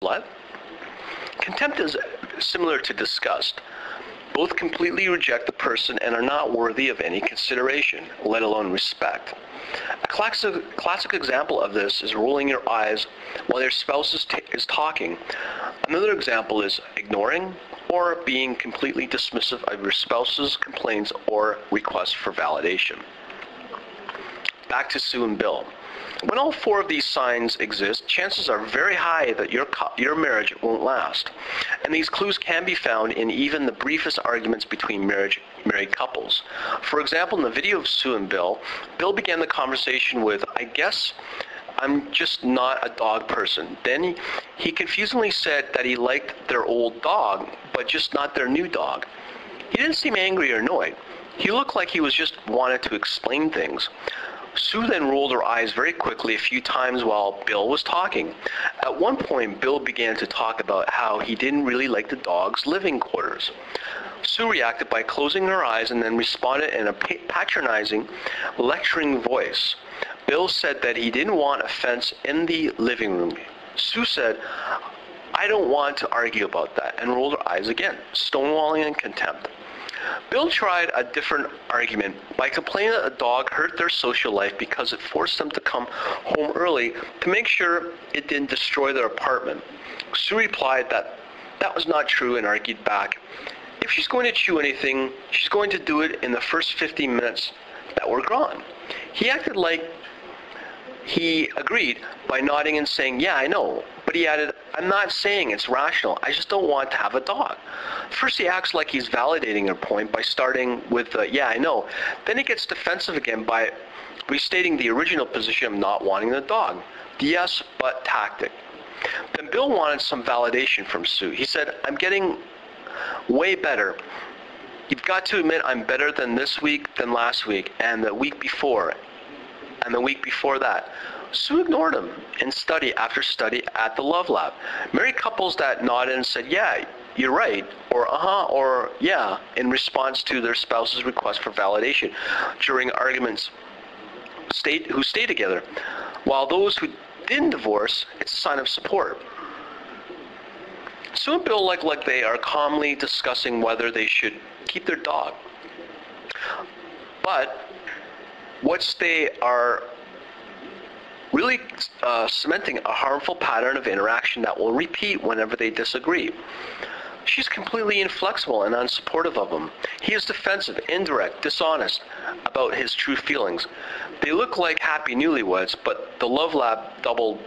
What? Contempt is similar to disgust. Both completely reject the person and are not worthy of any consideration, let alone respect. A classic example of this is rolling your eyes while your spouse is talking. Another example is ignoring or being completely dismissive of your spouse's complaints or requests for validation. Back to Sue and Bill. When all four of these signs exist, chances are very high that your marriage won't last. And these clues can be found in even the briefest arguments between married couples. For example, in the video of Sue and Bill, Bill began the conversation with, "I guess I'm just not a dog person." Then he confusingly said that he liked their old dog, but just not their new dog. He didn't seem angry or annoyed. He looked like he was just wanted to explain things. Sue then rolled her eyes very quickly a few times while Bill was talking. At one point, Bill began to talk about how he didn't really like the dog's living quarters. Sue reacted by closing her eyes and then responded in a patronizing, lecturing voice. Bill said that he didn't want a fence in the living room. Sue said, "I don't want to argue about that," and rolled her eyes again, stonewalling in contempt. Bill tried a different argument by complaining that the dog hurt their social life because it forced them to come home early to make sure it didn't destroy their apartment. Sue replied that that was not true and argued back, "If she's going to chew anything, she's going to do it in the first 15 minutes that we're gone." He acted like he agreed by nodding and saying, "Yeah, I know." But he added, "I'm not saying it's rational. I just don't want to have a dog." First, he acts like he's validating her point by starting with, "Yeah, I know." Then he gets defensive again by restating the original position of not wanting the dog. The yes, but tactic. Then Bill wanted some validation from Sue. He said, "I'm getting way better. You've got to admit I'm better than this week, than last week, and the week before, and the week before that." Sue ignored him in study after study at the Love Lab. Married couples that nodded and said, "Yeah, you're right," or "uh-huh," or "yeah," in response to their spouse's request for validation during arguments who stay together. While those who didn't divorce, it's a sign of support. Sue and Bill look like they are calmly discussing whether they should keep their dog. But what they are really cementing a harmful pattern of interaction that will repeat whenever they disagree. She's completely inflexible and unsupportive of him. He is defensive, indirect, dishonest about his true feelings. They look like happy newlyweds, but the Love Lab doubled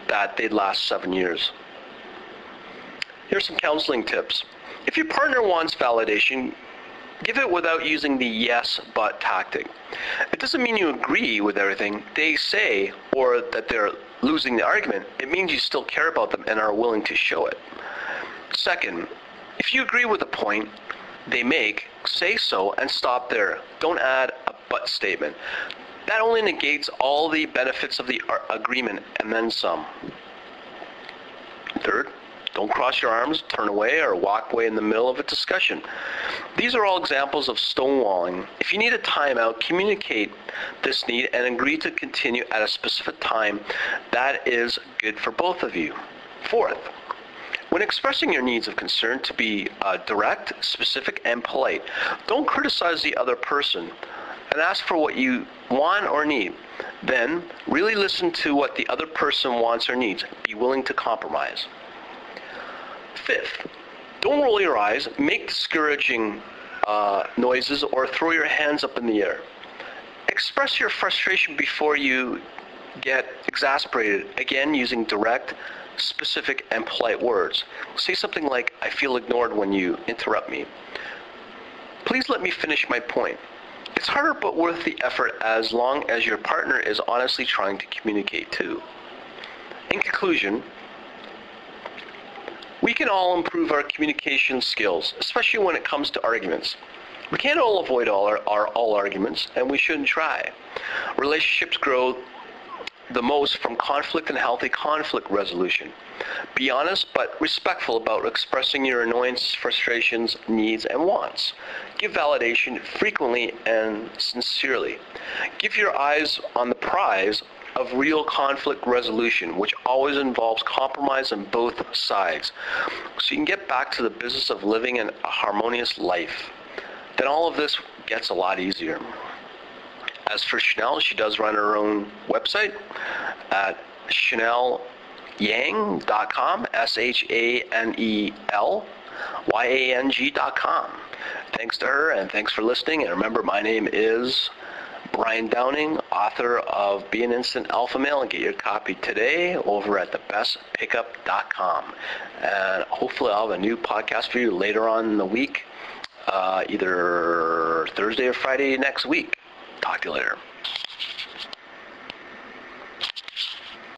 that they'd last 7 years. Here's some counseling tips. If your partner wants validation, give it without using the yes, but tactic. It doesn't mean you agree with everything they say or that they're losing the argument. It means you still care about them and are willing to show it. Second, if you agree with a point they make, say so and stop there. Don't add a but statement. That only negates all the benefits of the agreement and then some. Third, don't cross your arms, turn away, or walk away in the middle of a discussion. These are all examples of stonewalling. If you need a timeout, communicate this need and agree to continue at a specific time. That is good for both of you. Fourth, when expressing your needs of concern, to be direct, specific, and polite. Don't criticize the other person and ask for what you want or need. Then, really listen to what the other person wants or needs. Be willing to compromise. Fifth, don't roll your eyes, make discouraging noises, or throw your hands up in the air. Express your frustration before you get exasperated, again using direct, specific, and polite words. Say something like, "I feel ignored when you interrupt me. Please let me finish my point." It's harder but worth the effort as long as your partner is honestly trying to communicate too. In conclusion, we can all improve our communication skills, especially when it comes to arguments. We can't all avoid all arguments, and we shouldn't try. Relationships grow the most from conflict and healthy conflict resolution. Be honest but respectful about expressing your annoyances, frustrations, needs, and wants. Give validation frequently and sincerely. Give your eyes on the prize of real conflict resolution, which always involves compromise on both sides, so you can get back to the business of living a harmonious life. Then all of this gets a lot easier. As for Chanel, she does run her own website at ChanelYang.com, ShanelYang.com. Thanks to her, and thanks for listening. And remember, my name is Brian Downing, author of Be an Instant Alpha Male, and get your copy today over at thebestpickup.com. And hopefully I'll have a new podcast for you later on in the week, either Thursday or Friday next week. Talk to you later.